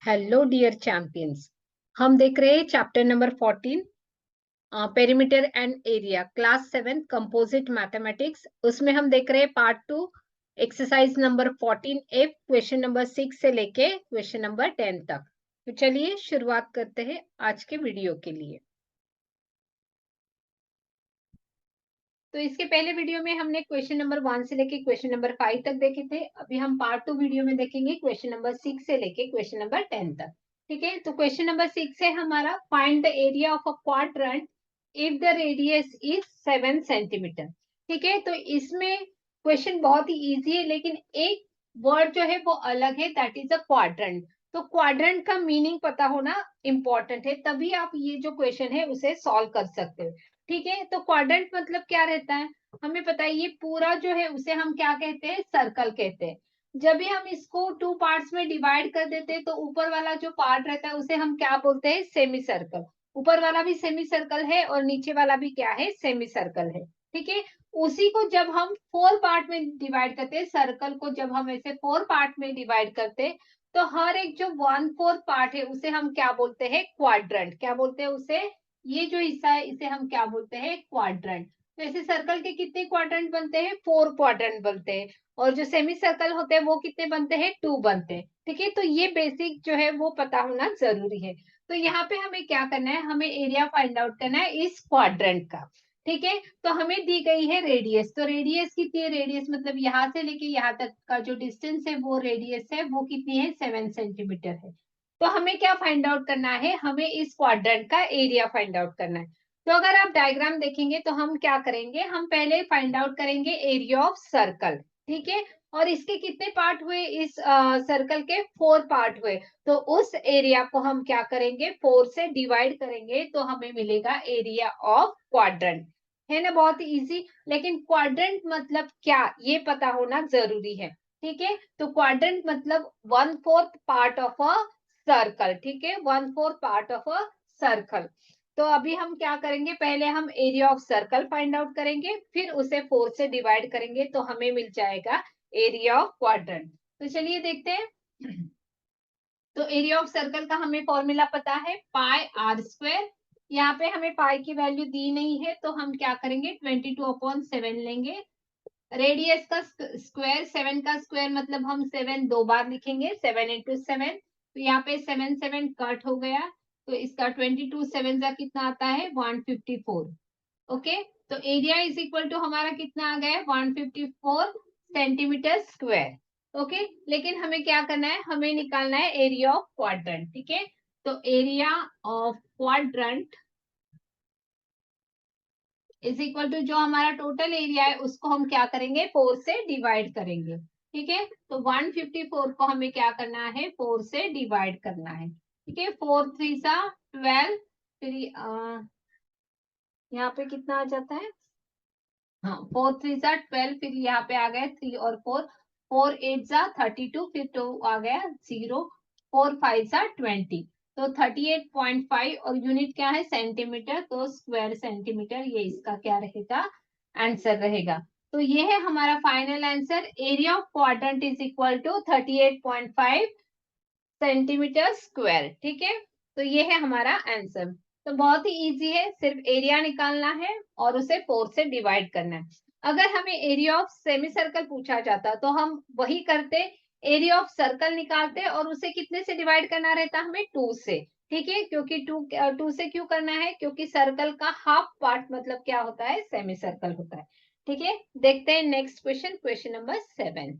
Hello dear champions. हम देख रहे हैं chapter number 14 perimeter and area, class 7 composite mathematics. उसमें हम देख रहे हैं part 2 exercise number 14F, question number 6 से लेके क्वेश्चन नंबर 10 तक। तो चलिए शुरुआत करते हैं आज के वीडियो के लिए। तो इसके पहले वीडियो में हमने क्वेश्चन नंबर 1 से लेके क्वेश्चन नंबर 5 तक देखे थे। अभी हम पार्ट 2 वीडियो में देखेंगे क्वेश्चन नंबर 6 से लेके क्वेश्चन नंबर 10 तक। ठीक है, तो क्वेश्चन नंबर 6 है हमारा, find the area of a quadrant if the radius is 7 centimetre. ठीक है, तो इसमें क्वेश्चन बहुत ही इजी है, लेकिन एक वर्ड जो है वो अलग है, दैट इज अ क्वाड्रेंट। तो क्वाड्रेंट का मीनिंग पता होना इंपॉर्टेंट है, तभी आप ये जो क्वेश्चन है उसे सॉल्व कर सकते हो। ठीक है, तो क्वाड्रेंट मतलब क्या रहता है, हमें पता है ये पूरा जो है उसे हम क्या कहते हैं, सर्कल कहते हैं। जब भी हम इसको टू पार्ट्स में डिवाइड कर देते हैं तो ऊपर वाला जो पार्ट रहता है उसे हम क्या बोलते हैं, सेमी सर्कल। ऊपर वाला भी सेमी सर्कल है और नीचे वाला भी क्या है, सेमी सर्कल है। ठीक है, उसी को जब हम 4 पार्ट में डिवाइड करते हैं, सर्कल को जब हम ऐसे 4 पार्ट में डिवाइड करते हैं, तो हर एक जो 1/4 पार्ट है उसे हम क्या बोलते हैं, क्वाड्रेंट। क्या बोलते हैं उसे, ये जो हिस्सा है इसे हम क्या बोलते हैं, क्वाड्रेंट। तो ऐसे सर्कल के कितने क्वाड्रेंट बनते हैं, 4 क्वाड्रेंट बनते हैं। और जो सेमी सर्कल होते हैं वो कितने बनते हैं, 2 बनते हैं। ठीक है, तो ये बेसिक जो है वो पता होना जरूरी है। तो यहाँ पे हमें क्या करना है, हमें एरिया फाइंड आउट करना है इस क्वाड्रेंट का। ठीक है, तो हमें दी गई है रेडियस। तो रेडियस कितनी है, रेडियस मतलब यहाँ से लेके यहाँ तक का जो डिस्टेंस है वो रेडियस है, वो कितनी है, 7 सेंटीमीटर है। तो हमें क्या फाइंड आउट करना है, हमें इस क्वाड्रेंट का एरिया फाइंड आउट करना है। तो अगर आप डायग्राम देखेंगे तो हम क्या करेंगे, हम पहले फाइंड आउट करेंगे एरिया ऑफ सर्कल। ठीक है, और इसके कितने पार्ट हुए, इस सर्कल के 4 पार्ट हुए। तो उस एरिया को हम क्या करेंगे, 4 से डिवाइड करेंगे तो हमें मिलेगा एरिया ऑफ क्वाड्रेंट। है ना, बहुत ही इजी। लेकिन क्वाड्रेंट मतलब क्या, ये पता होना जरूरी है। ठीक है, तो क्वाड्रेंट मतलब 1/4 पार्ट ऑफ अ सर्कल। ठीक है, 1/4 पार्ट ऑफ अ सर्कल। तो अभी हम क्या करेंगे, पहले हम area of circle find out करेंगे, फिर उसे 4 से डिवाइड करेंगे तो हमें मिल जाएगा एरिया ऑफ क्वाड्रेंट। तो चलिए देखते हैं। तो एरिया ऑफ सर्कल का हमें फॉर्मूला पता है, पाई आर स्क्वायर। यहाँ पे हमें पाई की वैल्यू दी नहीं है तो हम क्या करेंगे, 22/7 लेंगे। रेडियस का स्क्वायर, 7 का स्क्वायर मतलब हम 7 दो बार लिखेंगे, 7 into 7। तो यहाँ पे 7 7 कट हो गया, तो इसका 22 7 का कितना आता है, 154। ओके, तो एरिया इज इक्वल टू हमारा कितना आ गया है, 154 सेंटीमीटर स्क्वायर। ओके, लेकिन हमें क्या करना है, हमें निकालना है एरिया ऑफ क्वाड्रेंट। ठीक है, तो area of quadrant is equal to जो हमारा टोटल एरिया है उसको हम क्या करेंगे, 4 से डिवाइड करेंगे। ठीक है, तो 154 को हमें क्या करना है, 4 से डिवाइड करना है। ठीक है, 4 3 सा 12, फिर यहाँ पे कितना आ जाता है, हाँ 4 3 सा 12, फिर यहाँ पे आ गया 3 और 4, 4 8 सा 32, फिर 2 आ गया 0, 4 5 सा 20। तो 38.5 और यूनिट क्या है, सेंटीमीटर, तो स्क्वायर सेंटीमीटर, ये इसका क्या रहेगा, आंसर रहेगा। तो ये है हमारा final answer, area of quadrant is equal to 38.5 centimetre square. ठीक है, तो ये है हमारा आंसर। तो बहुत ही इजी है, सिर्फ एरिया निकालना है और उसे 4 से डिवाइड करना है। अगर हमें एरिया ऑफ सेमी सर्कल पूछा जाता तो हम वही करते, एरिया ऑफ सर्कल निकालते और उसे कितने से डिवाइड करना रहता, हमें 2 से। ठीक है, क्योंकि 2 से क्यों करना है, क्योंकि सर्कल का हाफ पार्ट मतलब क्या होता है, सेमी सर्कल होता है। ठीक है, देखते हैं नेक्स्ट क्वेश्चन, क्वेश्चन नंबर 7।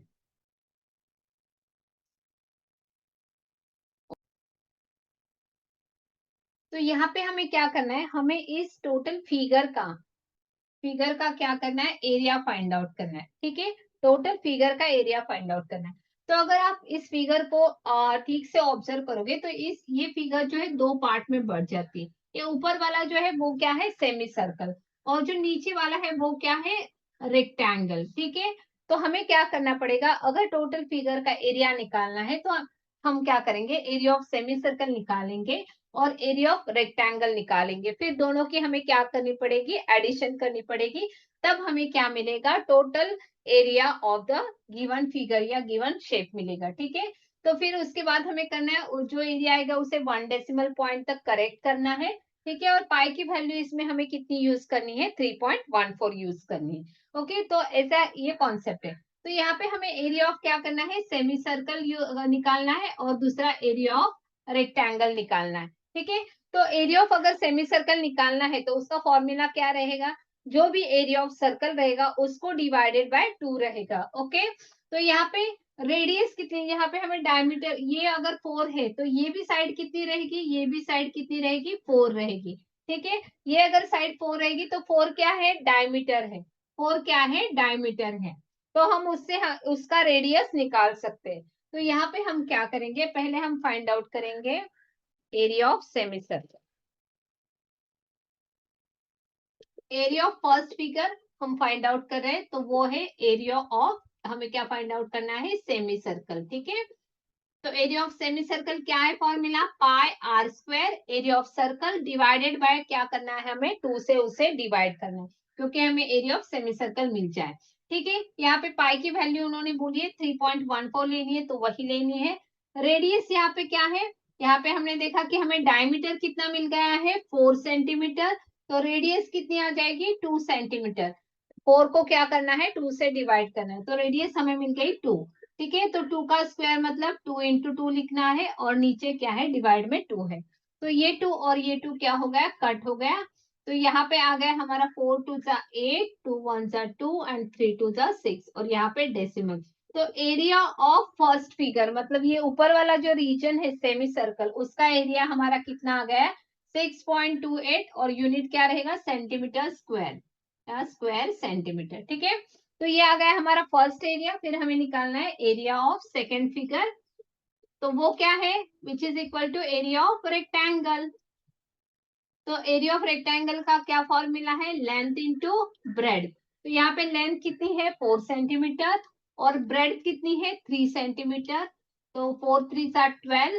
तो यहाँ पे हमें क्या करना है, हमें इस टोटल फिगर का क्या करना है, एरिया फाइंड आउट करना है। ठीक है, टोटल फिगर का एरिया फाइंड आउट करना है। तो अगर आप इस फिगर को ठीक से ऑब्जर्व करोगे तो ये फिगर जो है 2 पार्ट में बढ़ जाती है। ये ऊपर वाला जो है वो क्या है, सेमी सर्कल, और जो नीचे वाला है वो क्या है, रेक्टेंगल। ठीक है, तो हमें क्या करना पड़ेगा, अगर टोटल फिगर का एरिया निकालना है तो हम क्या करेंगे, एरिया ऑफ सेमी सर्कल निकालेंगे और एरिया ऑफ रेक्टेंगल निकालेंगे, फिर दोनों की हमें क्या करनी पड़ेगी, एडिशन करनी पड़ेगी। तब हमें क्या मिलेगा, total area of the given figure या गिवन शेप मिलेगा। ठीक है, तो फिर उसके बाद हमें करना है जो एरिया आएगा उसे 1 डेसिमल पॉइंट तक करेक्ट करना है, ठीक है। और पाई की वैल्यू इसमें हमें कितनी यूज करनी है, 3.14 यूज करनी है। ओके, तो ऐसा ये कॉन्सेप्ट है। तो यहाँ पे हमें एरिया ऑफ क्या करना है, सेमी सर्कल निकालना है और दूसरा एरिया ऑफ रेक्टेंगल निकालना है, ठीक है। तो एरिया ऑफ अगर सेमी सर्कल निकालना है तो उसका फॉर्मूला क्या रहेगा, जो भी एरिया ऑफ सर्कल रहेगा उसको डिवाइडेड बाय 2 रहेगा। ओके, तो यहाँ पे रेडियस कितनी, यहाँ पे हमें डायमीटर, ये अगर 4 है तो ये भी साइड कितनी रहेगी, ये भी साइड कितनी रहेगी, 4 रहेगी, ठीक है। ये अगर साइड 4 रहेगी तो 4 क्या है, डायमीटर है, 4 क्या है, डायमीटर है। तो हम उससे उसका रेडियस निकाल सकते हैं। तो यहाँ पे हम क्या करेंगे, पहले हम फाइंड आउट करेंगे area of semi circle. Area of first figure हम फाइंड आउट कर रहे हैं, तो वो है एरिया ऑफ, हमें क्या फाइंड आउट करना है, सेमी सर्कल, ठीक है। तो एरिया ऑफ सेमी सर्कल क्या है, formula pi r square area of circle divided by क्या करना है, हमें 2 से उसे डिवाइड करना है, क्योंकि हमें एरिया ऑफ सेमी सर्कल मिल जाए, ठीक है। यहाँ पे पाई की वैल्यू उन्होंने बोली है 3.14 लेनी है, तो वही लेनी है। रेडियस यहाँ पे क्या है, यहाँ पे हमने देखा कि हमें डायमीटर कितना मिल गया है, 4 सेंटीमीटर, तो रेडियस कितनी आ जाएगी, 2 सेंटीमीटर। 4 को क्या करना है, 2 से डिवाइड करना है, तो रेडियस हमें मिल गई 2, ठीक है। तो 2 का स्क्वायर मतलब 2 इंटू 2 लिखना है, और नीचे क्या है, डिवाइड में 2 है, तो ये 2 और ये 2 क्या हो गया, कट हो गया। तो यहाँ पे आ गया हमारा 4 2 जा 8, 2 1 जा 2 एंड 3 2 जा 6, और यहाँ पे डेसिमल। तो एरिया ऑफ फर्स्ट फिगर मतलब ये ऊपर वाला जो रीजन है सेमी सर्कल, उसका एरिया हमारा कितना आ गया, 6.28, और यूनिट क्या रहेगा, सेंटीमीटर स्क्वायर, स्क्वायर सेंटीमीटर, ठीक है। तो ये आ गया हमारा फर्स्ट एरिया। फिर हमें निकालना है एरिया ऑफ सेकंड फिगर, तो वो क्या है, which is equal to area of rectangle. तो एरिया ऑफ रेक्टेंगल का क्या फॉर्मूला है, लेंथ इंटू ब्रेड। तो यहाँ पे लेंथ कितनी है, 4 सेंटीमीटर, और ब्रेड कितनी है, 3 सेंटीमीटर, तो 4 3 12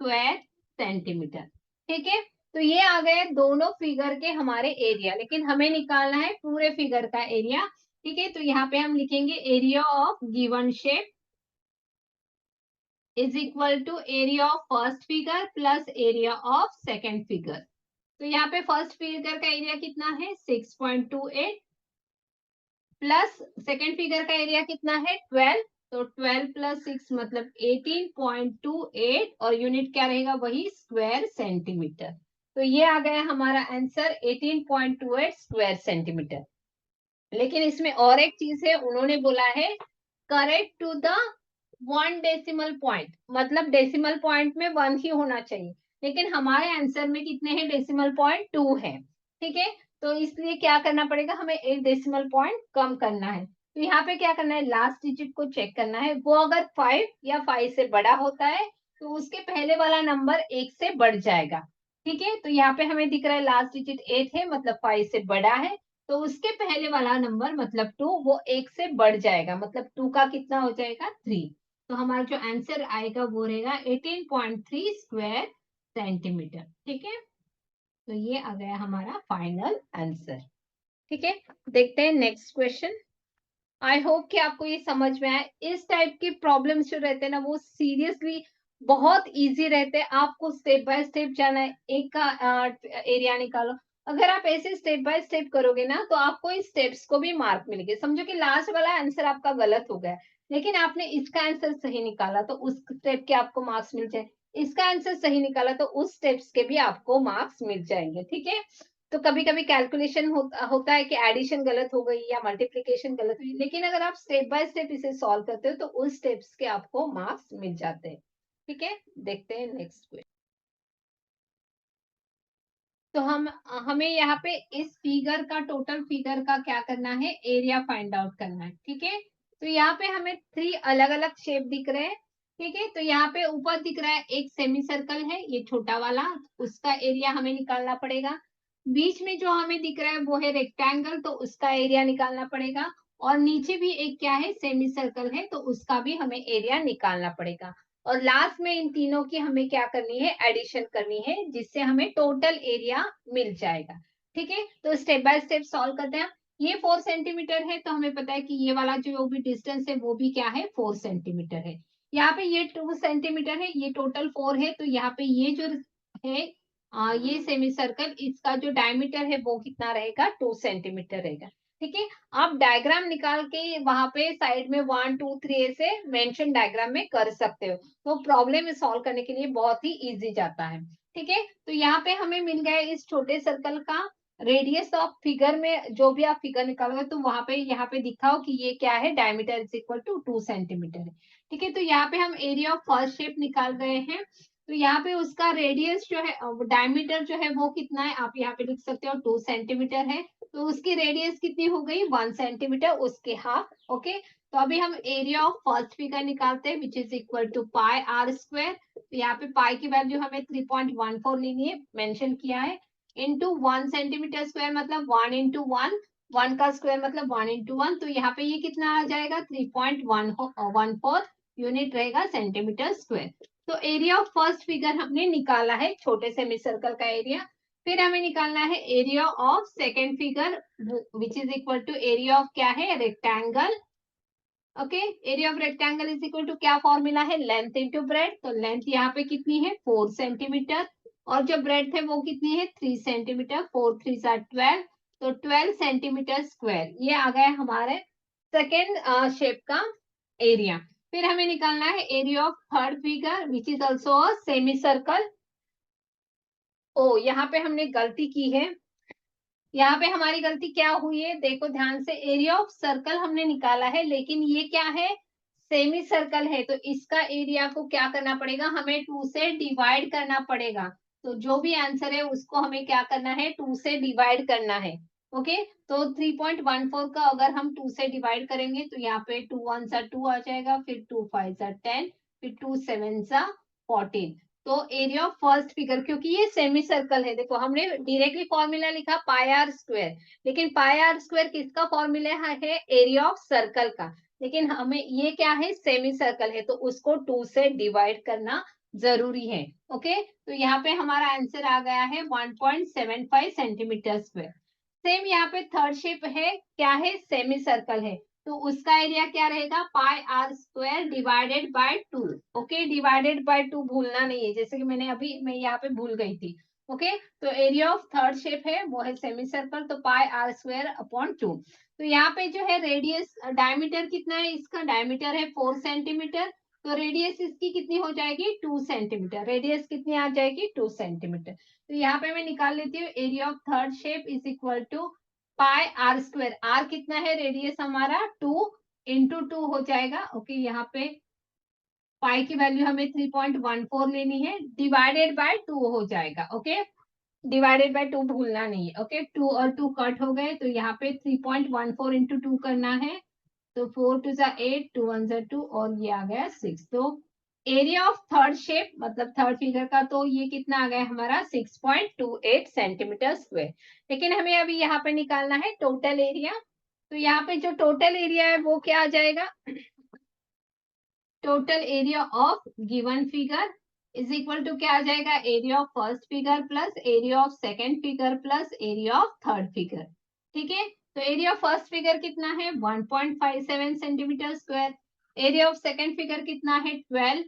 12 सेंटीमीटर, ठीक है। तो ये आ गए दोनों फिगर के हमारे एरिया, लेकिन हमें निकालना है पूरे फिगर का एरिया, ठीक है। तो यहाँ पे हम लिखेंगे area of given shape is equal to area of first figure plus area of second figure. तो यहाँ पे फर्स्ट फिगर का एरिया कितना है, 6.28, प्लस सेकेंड फिगर का एरिया कितना है, 12, तो 12 प्लस 6 मतलब 18.28, और यूनिट क्या रहेगा, वही स्क्वायर सेंटीमीटर। तो ये आ गया हमारा आंसर 18.28 स्क्वायर सेंटीमीटर। लेकिन इसमें और एक चीज है, उन्होंने बोला है correct to the 1 decimal point, मतलब डेसिमल पॉइंट में 1 ही होना चाहिए, लेकिन हमारे आंसर में कितने हैं, डेसिमल पॉइंट 2 है, ठीक है। तो इसलिए क्या करना पड़ेगा, हमें 1 डेसिमल पॉइंट कम करना है। तो यहाँ पे क्या करना है, लास्ट डिजिट को चेक करना है, वो अगर 5 या 5 से बड़ा होता है तो उसके पहले वाला नंबर 1 से बढ़ जाएगा, ठीक है। तो यहाँ पे हमें दिख रहा है लास्ट डिजिट 8 है, मतलब 5 से बड़ा है, तो उसके पहले वाला नंबर मतलब 2 वो 1 से बढ़ जाएगा, मतलब 2 का कितना हो जाएगा, 3। तो हमारा जो आंसर आएगा वो रहेगा 18.3 स्क्वायर सेंटीमीटर, ठीक है। तो ये आ गया हमारा फाइनल आंसर, ठीक है। देखते हैं नेक्स्ट क्वेश्चन। आई होप कि आपको ये समझ में आए। इस टाइप की प्रॉब्लम्स जो रहते हैं ना, वो सीरियसली बहुत इजी रहते हैं। आपको स्टेप बाय स्टेप जाना है, एक का एरिया निकालो। अगर आप ऐसे स्टेप बाय स्टेप करोगे ना, तो आपको इस स्टेप्स को भी मार्क मिलेंगे। समझो कि लास्ट वाला आंसर आपका गलत हो गया, लेकिन आपने इसका आंसर सही निकाला तो उस स्टेप के आपको मार्क्स मिल जाए, इसका आंसर सही निकाला तो उस स्टेप्स के भी आपको मार्क्स मिल जाएंगे, ठीक है। तो कभी कभी कैलकुलेशन होता है कि एडिशन गलत हो गई या मल्टीप्लिकेशन गलत हुई, लेकिन अगर आप स्टेप बाय स्टेप इसे सॉल्व करते हो तो उस स्टेप्स के आपको मार्क्स मिल जाते हैं, ठीक है। देखते हैं नेक्स्ट क्वेश्चन। तो हमें यहाँ पे इस फिगर का, टोटल फिगर का क्या करना है, एरिया फाइंड आउट करना है, ठीक है। तो यहाँ पे हमें 3 अलग अलग शेप दिख रहे हैं, ठीक है। तो यहाँ पे ऊपर दिख रहा है एक सेमी सर्कल है, ये छोटा वाला, उसका एरिया हमें निकालना पड़ेगा। बीच में जो हमें दिख रहा है वो है रेक्टेंगल, तो उसका एरिया निकालना पड़ेगा। और नीचे भी एक क्या है, सेमी सर्कल है, तो उसका भी हमें एरिया निकालना पड़ेगा। और लास्ट में इन तीनों की हमें क्या करनी है, एडिशन करनी है, जिससे हमें टोटल एरिया मिल जाएगा, ठीक है। तो स्टेप बाय स्टेप सॉल्व करते हैं। ये 4 सेंटीमीटर है, तो हमें पता है कि ये वाला जो भी डिस्टेंस है वो भी क्या है, 4 सेंटीमीटर है। यहाँ पे ये 2 सेंटीमीटर है, ये टोटल 4 है, तो यहाँ पे ये जो है ये सेमी सर्कल, इसका जो डायमीटर है वो कितना रहेगा, 2 सेंटीमीटर रहेगा। ठीक है, आप डायग्राम निकाल के वहां पे साइड में 1 2 3 ऐसे मेंशन डायग्राम में कर सकते हो, तो प्रॉब्लम सॉल्व करने के लिए बहुत ही इजी जाता है। ठीक है, तो यहाँ पे हमें मिल गया इस छोटे सर्कल का रेडियस ऑफ फिगर में, जो भी आप फिगर निकालोगे तो वहां पे यहाँ पे दिखाओ कि ये क्या है, diameter is equal to 2 centimetre है। ठीक है, तो यहाँ पे हम एरिया ऑफ फर्स्ट शेप निकाल रहे हैं, तो यहाँ पे उसका रेडियस जो है, डायमीटर जो है वो कितना है, आप यहाँ पे लिख सकते हो 2 सेंटीमीटर है, तो उसकी रेडियस कितनी हो गई, 1 सेंटीमीटर, उसके हाफ। ओके, तो अभी हम एरिया ऑफ फर्स्ट फिगर निकालते हैं, which is equal to pi r square. तो यहाँ पे पाई की वैल्यू हमें 3.14 लेनी है, मेंशन किया है, इंटू 1 सेंटीमीटर स्क्वायर मतलब 1 इंटू 1, 1 का स्क्वायर मतलब 1 इंटू 1, तो यहाँ पे ये कितना आ जाएगा, 3.14 यूनिट रहेगा सेंटीमीटर स्क्वायर। तो एरिया ऑफ फर्स्ट फिगर हमने निकाला है, छोटे सेमी सर्कल का एरिया। फिर हमें निकालना है area of second figure, which is equal to area of क्या है, rectangle. Okay, area of rectangle is equal to क्या फॉर्मूला है, लेंथ इंटू ब्रेड, तो लेंथ यहाँ पे कितनी है, 4 सेंटीमीटर, और जो ब्रेड है वो कितनी है, 3 सेंटीमीटर, 4 3 12, तो 12 सेंटीमीटर स्क्वायर, ये आ गया हमारे सेकेंड शेप का एरिया। फिर हमें निकालना है area of third figure, which is also a semicircle. ओ, यहाँ पे हमने गलती की है, यहाँ पे हमारी गलती क्या हुई है, देखो ध्यान से, एरिया ऑफ सर्कल हमने निकाला है, लेकिन ये क्या है, सेमी सर्कल है, तो इसका एरिया को क्या करना पड़ेगा, हमें 2 से डिवाइड करना पड़ेगा। तो जो भी आंसर है उसको हमें क्या करना है, 2 से डिवाइड करना है। ओके, तो 3.14 का अगर हम 2 से डिवाइड करेंगे तो यहाँ पे 2 1 सा 2 आ जाएगा, फिर 2 5 सा 10, फिर 2 7 सा 14। तो एरिया ऑफ फर्स्ट फिगर, क्योंकि ये सेमी सर्कल है, देखो हमने डायरेक्टली फॉर्मूला लिखा पाई आर स्क्वायर, लेकिन पाई आर स्क्वायर किसका फॉर्मूला है, एरिया ऑफ सर्कल का, लेकिन हमें ये क्या है, सेमी सर्कल है, तो उसको 2 से डिवाइड करना जरूरी है। ओके, तो यहाँ पे हमारा आंसर आ गया है 1.75 सेंटीमीटर स्क्वायर। सेम यहाँ पे थर्ड शेप है, क्या है, सेमी सर्कल है, तो उसका एरिया क्या रहेगा, pi r square divided by 2। Okay, divided by 2 भूलना नहीं है, जैसे कि मैं यहाँ पे भूल गई थी। ओके, तो एरिया ऑफ थर्ड शेप है वो है सेमी सर्कल, तो पाई आर स्क्वायर अपॉन 2। तो यहाँ पे जो है रेडियस, डायमीटर कितना है, इसका डायमीटर है 4 सेंटीमीटर, तो रेडियस इसकी कितनी हो जाएगी, 2 सेंटीमीटर, रेडियस कितनी आ जाएगी, 2 सेंटीमीटर। तो यहाँ पे मैं निकाल लेती हूँ, area of third shape is equal to pi r square, R कितना है, रेडियस हमारा 2 इंटू 2 हो जाएगा। ओके, यहाँ पे पाई की वैल्यू हमें 3.14 लेनी है, डिवाइडेड बाय 2 हो जाएगा। ओके, डिवाइडेड बाय 2 भूलना नहीं है। ओके, 2 और 2 कट हो गए, तो यहाँ पे 3.14 इंटू 2 करना है, तो 4 2 जा 8, 2 1 जा 2, और ये आ गया 6। तो एरिया ऑफ थर्ड शेप मतलब थर्ड फिगर का, तो ये कितना आ गया हमारा, 6.28 सेंटीमीटर स्क्वायर। लेकिन हमें अभी यहाँ पे निकालना है टोटल एरिया, तो यहाँ पे जो टोटल एरिया है वो क्या आ जाएगा, total area of given figure is equal to क्या आ जाएगा, area of first figure plus area of second figure plus area of third figure. ठीक है, तो एरिया ऑफ फर्स्ट फिगर कितना है, 1.57 centimetre square, area of second figure कितना है, 12,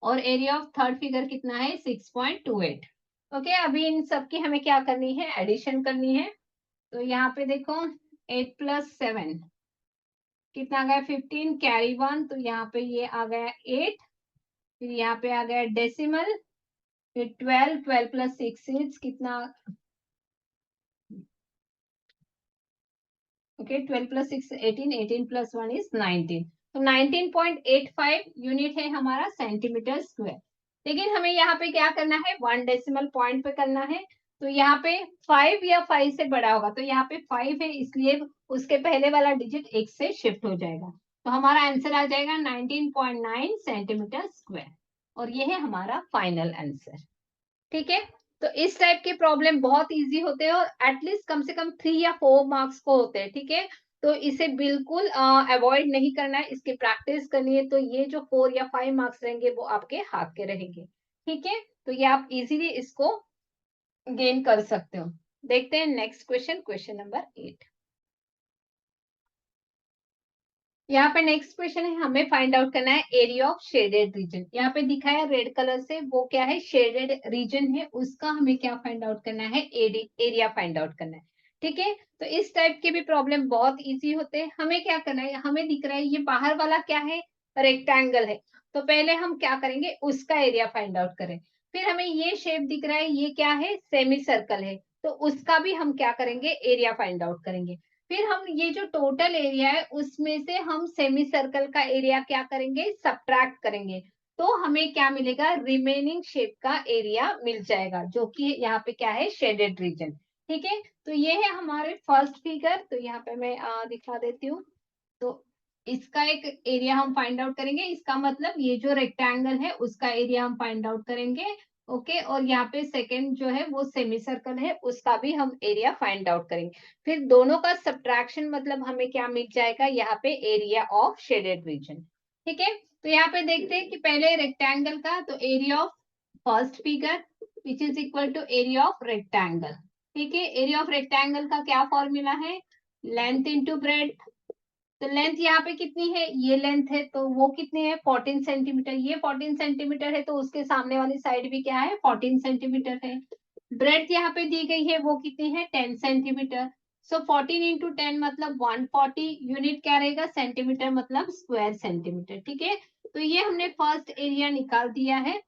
और एरिया ऑफ थर्ड फिगर कितना है, 6.28। ओके, अभी इन सब की हमें क्या करनी है, एडिशन करनी है। तो यहाँ पे देखो, 8 प्लस 7 कितना आ गया, 15, कैरी 1, तो यहाँ पे ये आ गया 8, फिर यहाँ पे आ गया डेसिमल, फिर 12, 12 प्लस 6 इज कितना, ओके, 12 प्लस 6 18, 18 प्लस 1 इज 19, तो 19.85 यूनिट है हमारा सेंटीमीटर स्क्वायर। लेकिन हमें यहाँ पे क्या करना है, 1 डेसिमल पॉइंट पे करना है, तो यहाँ पे 5 या 5 से बड़ा होगा, तो यहाँ पे 5 है, इसलिए उसके पहले वाला डिजिट 1 से शिफ्ट हो जाएगा, तो हमारा आंसर आ जाएगा 19.9 सेंटीमीटर स्क्वायर, और ये है हमारा फाइनल आंसर। ठीक है, तो इस टाइप के प्रॉब्लम बहुत इजी होते हैं, और एटलीस्ट कम से कम 3 या 4 मार्क्स को होते हैं। ठीक है, तो इसे बिल्कुल अवॉइड नहीं करना है, इसकी प्रैक्टिस करनी है, तो ये जो 4 या 5 मार्क्स रहेंगे वो आपके हाथ के रहेंगे। ठीक है, तो ये आप इजीली इसको गेन कर सकते हो। देखते हैं नेक्स्ट क्वेश्चन, क्वेश्चन नंबर 8। यहाँ पे नेक्स्ट क्वेश्चन है, हमें फाइंड आउट करना है एरिया ऑफ शेडेड रीजन। यहाँ पे दिखा है रेड कलर से, वो क्या है, शेडेड रीजन है, उसका हमें क्या फाइंड आउट करना है, एरिया फाइंड आउट करना है। ठीक है, तो इस टाइप के भी प्रॉब्लम बहुत इजी होते हैं। हमें क्या करना है, हमें दिख रहा है ये बाहर वाला क्या है, रेक्टेंगल है, तो पहले हम क्या करेंगे, उसका एरिया फाइंड आउट करें। फिर हमें ये शेप दिख रहा है, ये क्या है, सेमी सर्कल है, तो उसका भी हम क्या करेंगे, एरिया फाइंड आउट करेंगे। फिर हम ये जो टोटल एरिया है उसमें से हम सेमी सर्कल का एरिया क्या करेंगे, सब्ट्रैक्ट करेंगे, तो हमें क्या मिलेगा, रिमेनिंग शेप का एरिया मिल जाएगा, जो कि यहाँ पे क्या है, शेडेड रीजन। ठीक है, तो ये है हमारे फर्स्ट फिगर, तो यहाँ पे मैं दिखा देती हूँ। तो इसका एक एरिया हम फाइंड आउट करेंगे, इसका मतलब ये जो रेक्टेंगल है उसका एरिया हम फाइंड आउट करेंगे। ओके, और यहाँ पे सेकंड जो है वो सेमी सर्कल है, उसका भी हम एरिया फाइंड आउट करेंगे। फिर दोनों का सब्ट्रैक्शन मतलब हमें क्या मिल जाएगा, यहाँ पे एरिया ऑफ शेडेड रीजन। ठीक है, तो यहाँ पे देखते हैं कि पहले रेक्टेंगल का, तो area of first figure which is equal to area of rectangle. ठीक है, एरिया ऑफ रेक्टेंगल का क्या फॉर्मूला है, लेंथ इंटू ब्रेड्थ। तो लेंथ यहाँ पे कितनी है, ये लेंथ है, तो वो कितनी है, 14 सेंटीमीटर, ये 14 सेंटीमीटर है, तो उसके सामने वाली साइड भी क्या है, 14 सेंटीमीटर है। ब्रेड्थ यहाँ पे दी गई है, वो कितनी है, 10 सेंटीमीटर। सो 14 इंटू 10 मतलब 140, यूनिट क्या रहेगा, सेंटीमीटर मतलब स्क्वायर सेंटीमीटर। ठीक है, तो ये हमने फर्स्ट एरिया निकाल दिया है,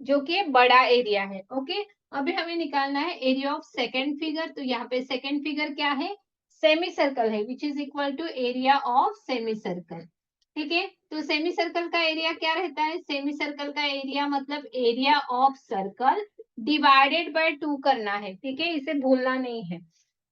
जो कि बड़ा एरिया है। ओके, अभी हमें निकालना है एरिया ऑफ सेकेंड फिगर। तो यहाँ पे सेकेंड फिगर क्या है, सेमी सर्कल है, which is equal to area of semicircle. ठीक है, तो सेमी सर्कल का एरिया क्या रहता है, सेमी सर्कल का एरिया मतलब area of circle divided by 2 करना है। ठीक है, इसे भूलना नहीं है।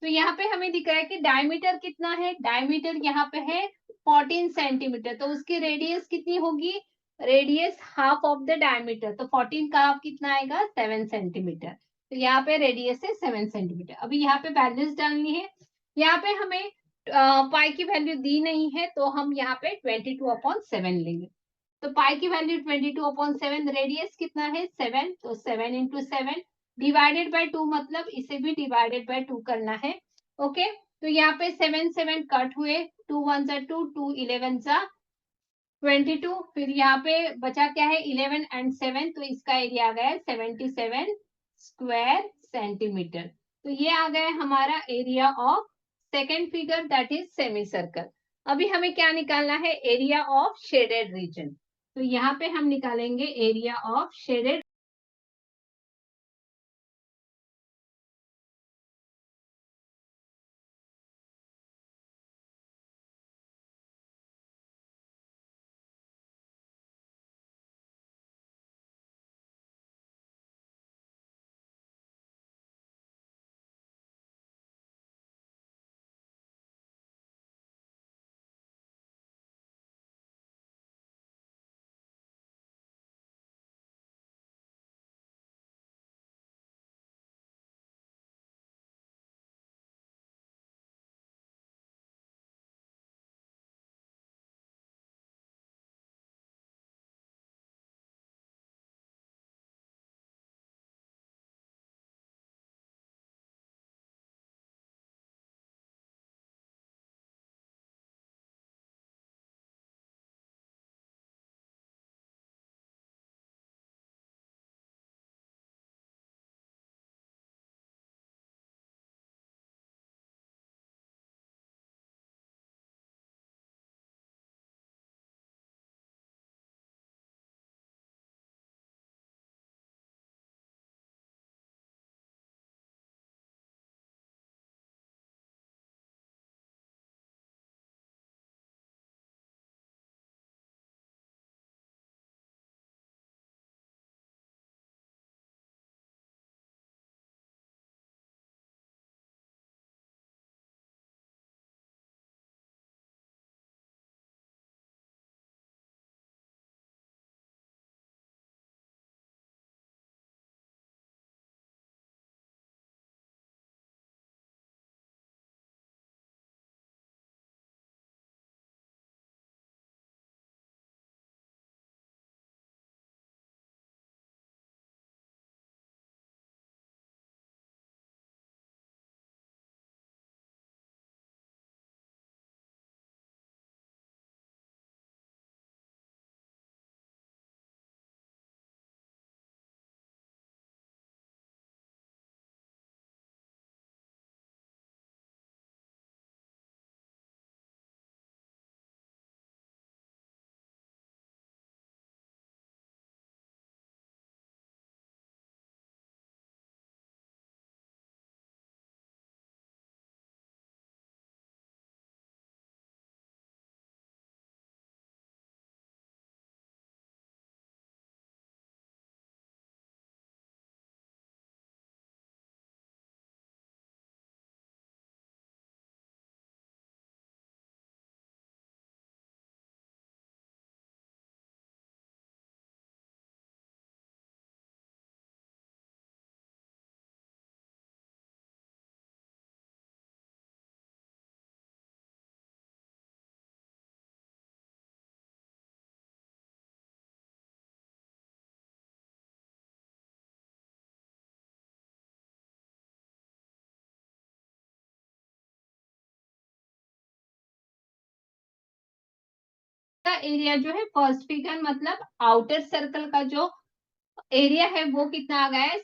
तो यहाँ पे हमें दिख रहा है कि डायमीटर कितना है, डायमीटर यहाँ पे है 14 सेंटीमीटर, तो उसकी रेडियस कितनी होगी, radius half of the diameter, तो 14 का हाफ कितना आएगा, 7 सेंटीमीटर। तो यहाँ पे रेडियस है 7 सेंटीमीटर। अभी यहाँ पे वैल्यूज डालनी है, यहाँ पे हमें पाई की वैल्यू दी नहीं है, तो हम यहाँ पे 22/7 लेंगे। तो पाई की वैल्यू 22/7, रेडियस कितना है 7, तो 7 × 7 डिवाइडेड बाय 2 मतलब इसे भी डिवाइडेड बाय 2 करना है। ओके, तो यहाँ पे 7 7 कट हुए, 2 1 जा 2, 2 11 जा 22, फिर यहाँ पे बचा क्या है, 11 एंड 7, तो इसका एरिया आ गया 77 स्क्वायर सेंटीमीटर। तो ये आ गया हमारा area of second figure, that is semi circle. अभी हमें क्या निकालना है, एरिया ऑफ शेडेड रीजन। तो यहाँ पे हम निकालेंगे एरिया ऑफ शेडेड का एरिया जो है फर्स्ट फिगर मतलब आउटर सर्कल का जो एरिया है वो कितना आ गया है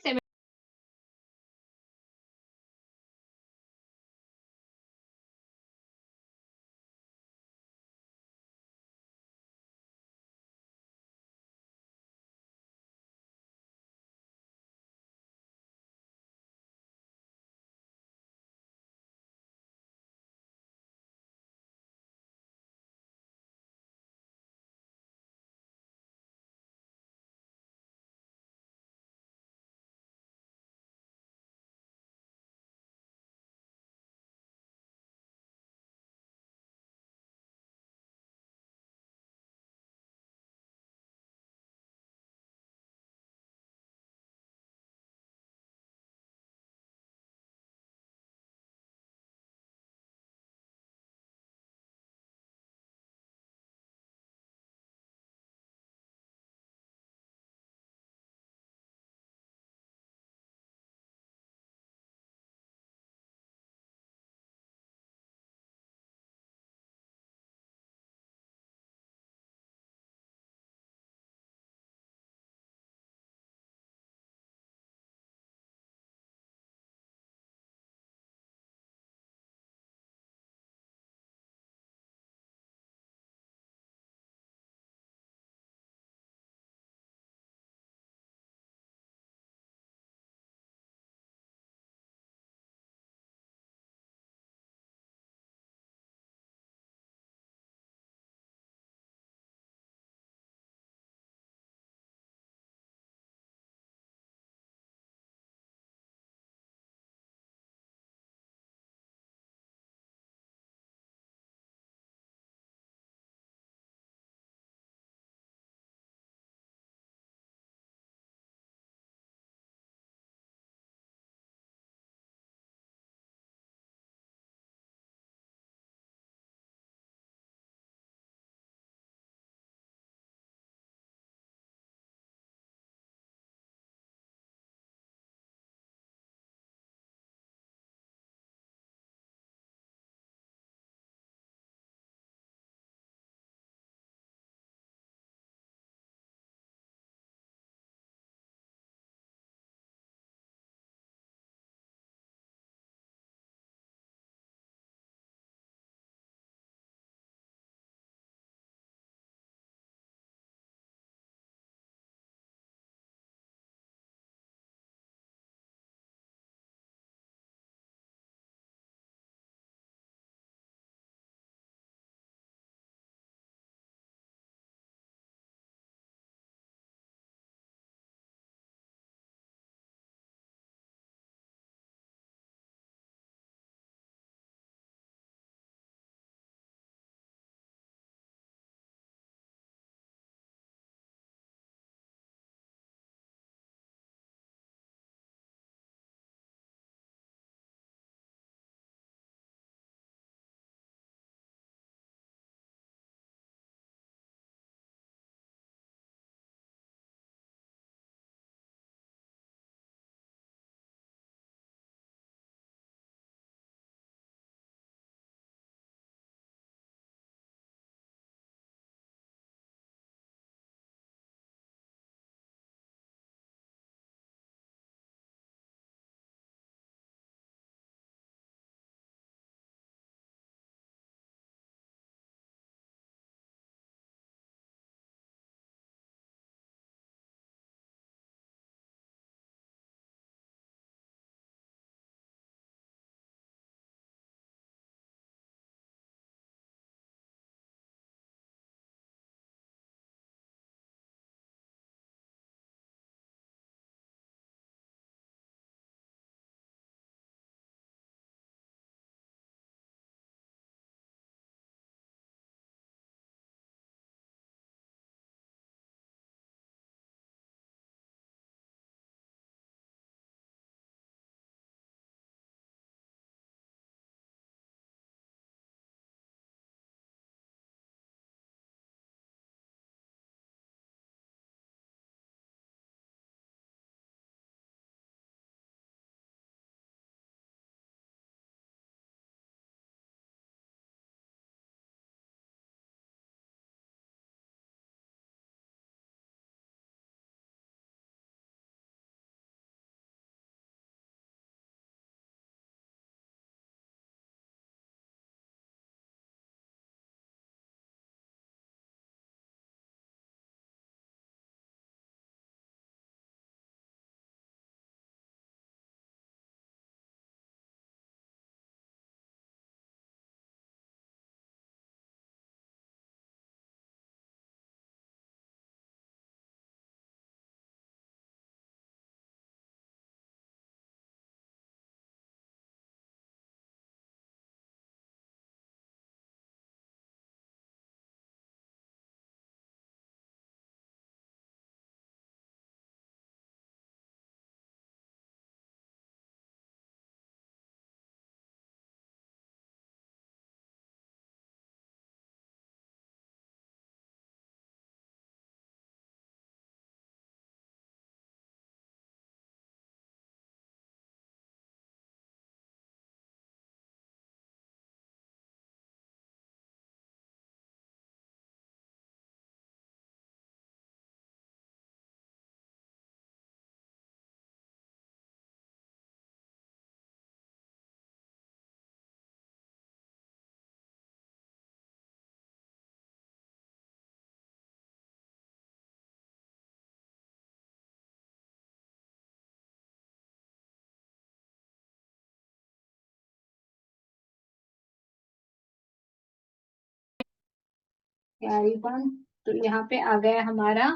कैरी वन, तो यहाँ पे आ गया हमारा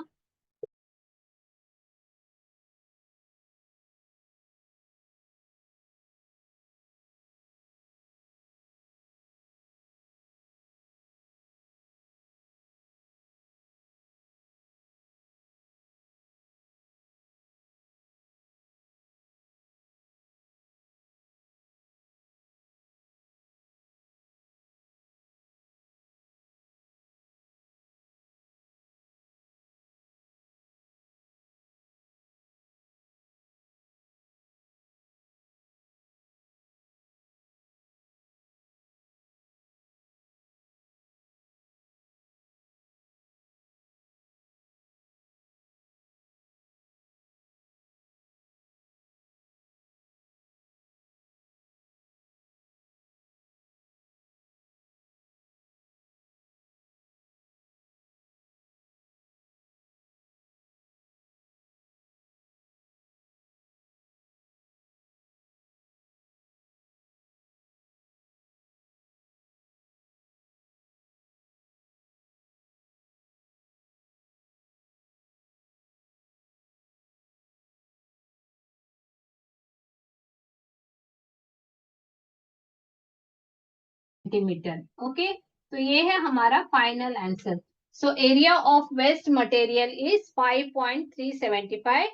सेंटीमीटर। ओके, तो ये है हमारा final answer. So area of waste material is 5.375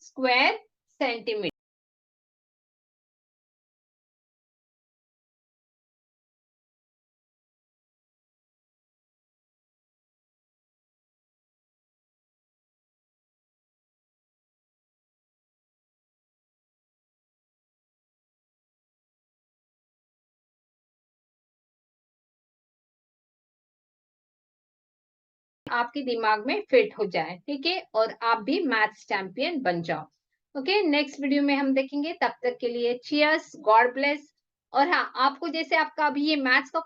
square centimetre. आपके दिमाग में फिट हो जाए, ठीक है, और आप भी मैथ्स चैंपियन बन जाओ। ओके, नेक्स्ट वीडियो में हम देखेंगे। तब तक के लिए चियर्स, गॉड ब्लेस। और हाँ, आपको जैसे आपका अभी ये मैथ्स का